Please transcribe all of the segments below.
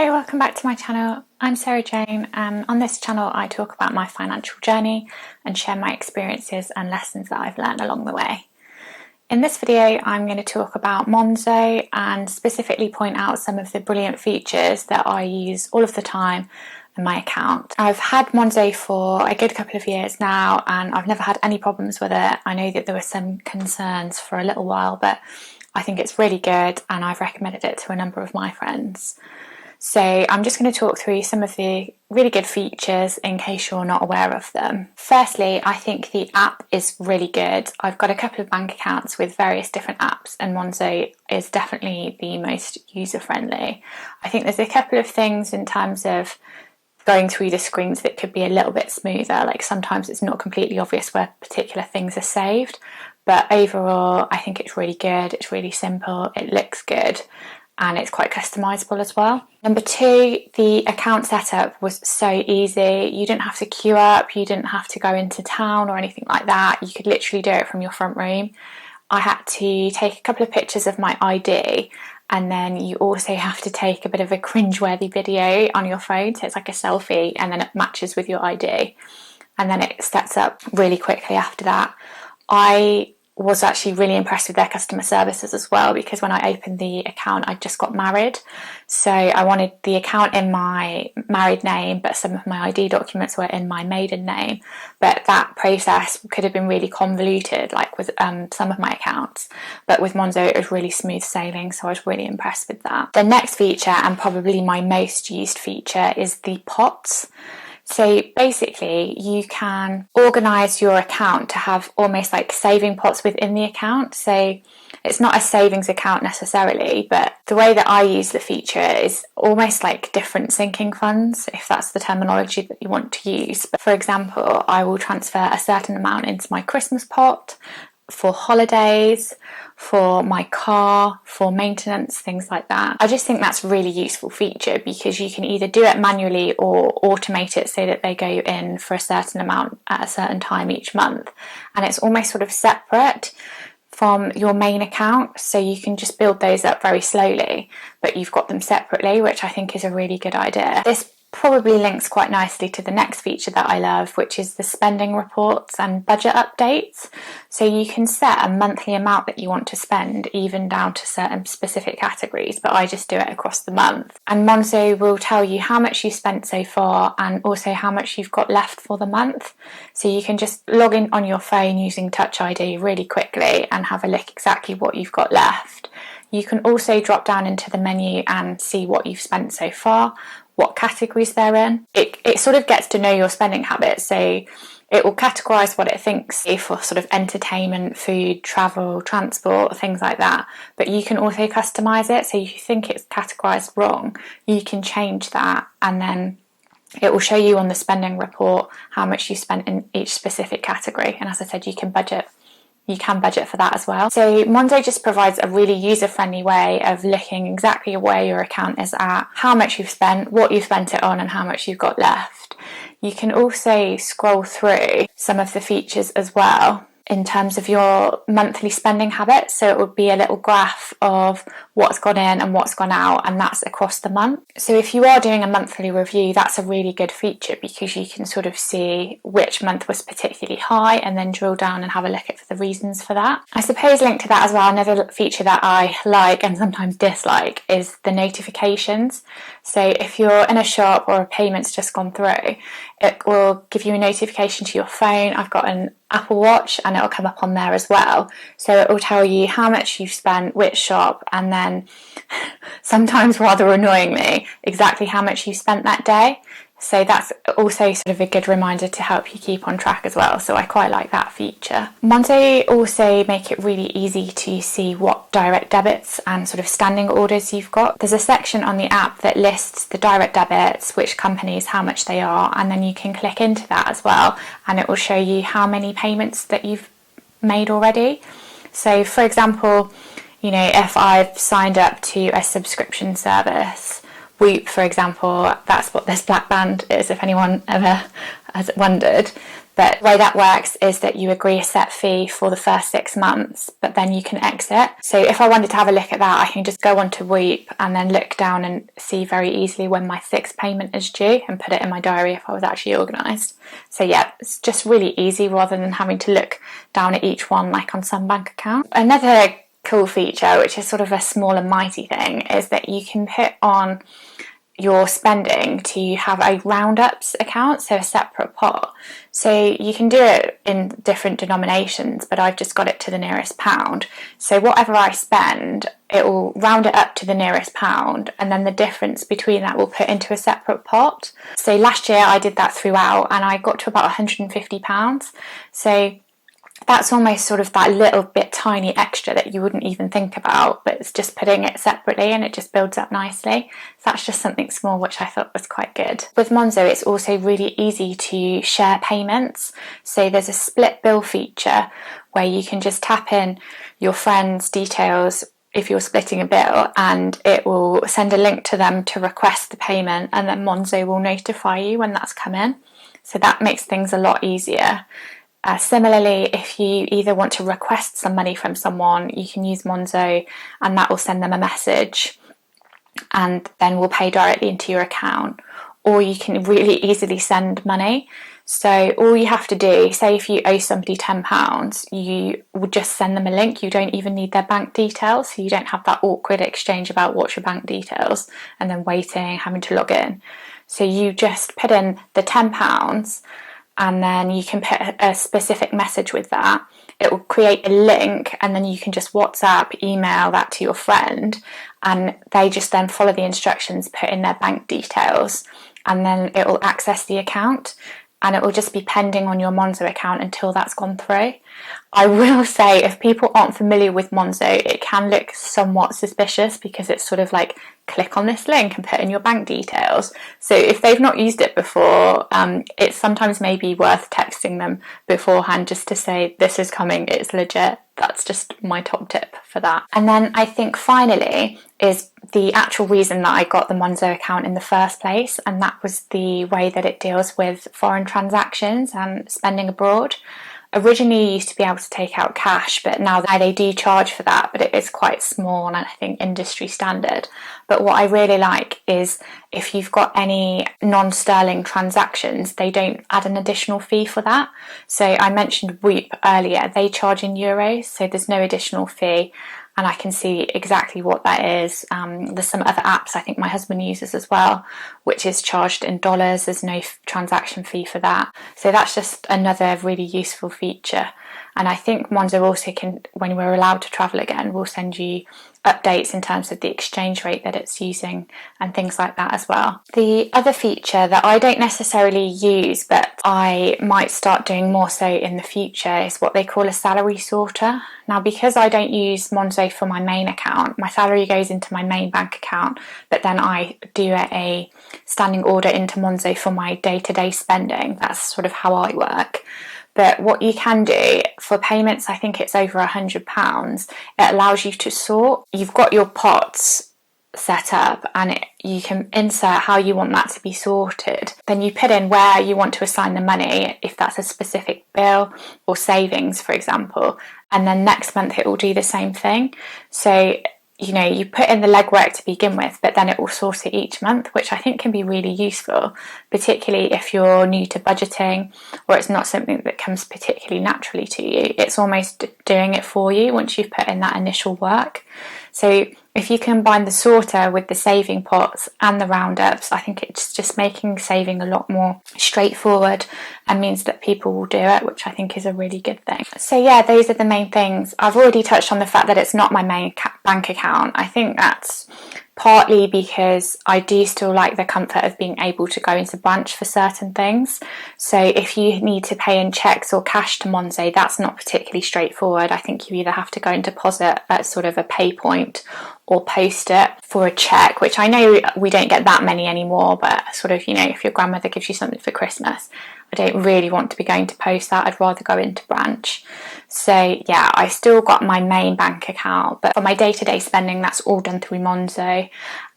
Hello, welcome back to my channel. I'm Sarah Jane, and on this channel I talk about my financial journey and share my experiences and lessons that I've learned along the way. In this video I'm going to talk about Monzo and specifically point out some of the brilliant features that I use all of the time in my account. I've had Monzo for a good couple of years now and I've never had any problems with it. I know that there were some concerns for a little while, but I think it's really good and I've recommended it to a number of my friends. So I'm just going to talk through some of the really good features in case you're not aware of them. Firstly, I think the app is really good. I've got a couple of bank accounts with various different apps and Monzo is definitely the most user-friendly. I think there's a couple of things in terms of going through the screens that could be a little bit smoother, like sometimes it's not completely obvious where particular things are saved, but overall I think it's really good, it's really simple, it looks good, and it's quite customizable as well. Number two, the account setup was so easy. You didn't have to queue up, you didn't have to go into town or anything like that. You could literally do it from your front room. I had to take a couple of pictures of my ID, and then you also have to take a bit of a cringeworthy video on your phone, so it's like a selfie and then it matches with your ID, and then it sets up really quickly after that. I was actually really impressed with their customer services as well, because when I opened the account I just got married, so I wanted the account in my married name but some of my ID documents were in my maiden name, but that process could have been really convoluted like with some of my accounts, but with Monzo it was really smooth sailing, so I was really impressed with that. The next feature, and probably my most used feature, is the pots. So basically you can organise your account to have almost like saving pots within the account. So it's not a savings account necessarily, but the way that I use the feature is almost like different sinking funds, if that's the terminology that you want to use. But for example, I will transfer a certain amount into my Christmas pot, for holidays, for my car, for maintenance, things like that. I just think that's a really useful feature because you can either do it manually or automate it so that they go in for a certain amount at a certain time each month, and it's almost sort of separate from your main account, so you can just build those up very slowly, but you've got them separately, which I think is a really good idea. This probably links quite nicely to the next feature that I love, which is the spending reports and budget updates. So you can set a monthly amount that you want to spend, even down to certain specific categories, but I just do it across the month. And Monzo will tell you how much you spent so far and also how much you've got left for the month. So you can just log in on your phone using Touch ID really quickly and have a look exactly what you've got left. You can also drop down into the menu and see what you've spent so far, what categories they're in. It sort of gets to know your spending habits, so it will categorise what it thinks for sort of entertainment, food, travel, transport, things like that, but you can also customise it, so if you think it's categorised wrong, you can change that, and then it will show you on the spending report how much you spent in each specific category, and as I said, you can budget for that as well. So Monzo just provides a really user-friendly way of looking exactly where your account is at, how much you've spent, what you've spent it on, and how much you've got left. You can also scroll through some of the features as well in terms of your monthly spending habits, so it would be a little graph of what's gone in and what's gone out, and that's across the month. So if you are doing a monthly review, that's a really good feature because you can sort of see which month was particularly high and then drill down and have a look at the reasons for that. I suppose linked to that as well, another feature that I like and sometimes dislike is the notifications. So if you're in a shop or a payment's just gone through, it will give you a notification to your phone. I've got an Apple Watch and it'll come up on there as well, so it will tell you how much you've spent, which shop, and then sometimes rather annoyingly exactly how much you spent that day. So that's also sort of a good reminder to help you keep on track as well, so I quite like that feature. Monzo also make it really easy to see what direct debits and sort of standing orders you've got. There's a section on the app that lists the direct debits, which companies, how much they are, and then you can click into that as well and it will show you how many payments that you've made already. So for example, you know, if I've signed up to a subscription service, Whoop, for example, that's what this black band is, if anyone ever has wondered. But the way that works is that you agree a set fee for the first 6 months, but then you can exit. So if I wanted to have a look at that, I can just go onto Whoop and then look down and see very easily when my 6th payment is due and put it in my diary if I was actually organised. So yeah, it's just really easy rather than having to look down at each one like on some bank account. Another cool feature, which is sort of a small and mighty thing, is that you can put on your spending to have a roundups account, so a separate pot. So you can do it in different denominations, but I've just got it to the nearest pound. So whatever I spend, it will round it up to the nearest pound, and then the difference between that we'll put into a separate pot. So last year I did that throughout and I got to about £150. So that's almost sort of that little bit tiny extra that you wouldn't even think about, but it's just putting it separately and it just builds up nicely. So that's just something small which I thought was quite good. With Monzo, it's also really easy to share payments. So there's a split bill feature where you can just tap in your friend's details if you're splitting a bill, and it will send a link to them to request the payment, and then Monzo will notify you when that's come in. So that makes things a lot easier. Similarly, if you either want to request some money from someone, you can use Monzo and that will send them a message and then we'll pay directly into your account. Or you can really easily send money. So all you have to do, say if you owe somebody £10, you would just send them a link. You don't even need their bank details, so you don't have that awkward exchange about what's your bank details and then waiting, having to log in. So you just put in the £10 and then you can put a specific message with that. It will create a link and then you can just WhatsApp, email that to your friend, and they just then follow the instructions, put in their bank details, and then it will access the account, and it will just be pending on your Monzo account until that's gone through. I will say, if people aren't familiar with Monzo, it can look somewhat suspicious because it's sort of like, click on this link and put in your bank details. So if they've not used it before, it's sometimes maybe worth texting them beforehand just to say, this is coming, it's legit. That's just my top tip for that. And then I think finally is the actual reason that I got the Monzo account in the first place, and that was the way that it deals with foreign transactions and spending abroad. Originally you used to be able to take out cash, but now they do charge for that, but it is quite small and I think industry standard. But what I really like is if you've got any non-sterling transactions, they don't add an additional fee for that. So I mentioned Whoop earlier, they charge in euros, so there's no additional fee. And I can see exactly what that is. There's some other apps I think my husband uses as well, which is charged in dollars. There's no transaction fee for that. So that's just another really useful feature. And I think Monzo also can, when we're allowed to travel again, will send you updates in terms of the exchange rate that it's using and things like that as well. The other feature that I don't necessarily use, but I might start doing more so in the future, is what they call a salary sorter. Now, because I don't use Monzo for my main account, my salary goes into my main bank account, but then I do a standing order into Monzo for my day-to-day spending. That's sort of how I work. But what you can do for payments, I think it's over £100, it allows you to sort. You've got your pots set up and you can insert how you want that to be sorted. Then you put in where you want to assign the money, if that's a specific bill or savings, for example. And then next month it will do the same thing. So you know, you put in the legwork to begin with, but then it will sort it each month, which I think can be really useful, particularly if you're new to budgeting or it's not something that comes particularly naturally to you. It's almost doing it for you once you've put in that initial work. So if you combine the sorter with the saving pots and the roundups, I think it's just making saving a lot more straightforward and means that people will do it, which I think is a really good thing. So yeah, those are the main things. I've already touched on the fact that it's not my main bank account. I think that's partly because I do still like the comfort of being able to go into branch for certain things. So if you need to pay in cheques or cash to Monzo, that's not particularly straightforward. I think you either have to go and deposit at sort of a pay point, or post it for a check, which I know we don't get that many anymore, but sort of, you know, if your grandmother gives you something for Christmas, I don't really want to be going to post that. I'd rather go into branch. So yeah, I still got my main bank account, but for my day-to-day spending, that's all done through Monzo.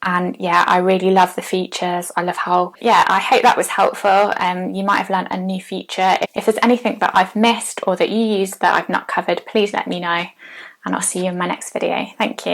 And yeah, I really love the features. I love how, yeah, I hope that was helpful. You might have learned a new feature. If there's anything that I've missed or that you use that I've not covered, please let me know, and I'll see you in my next video. Thank you.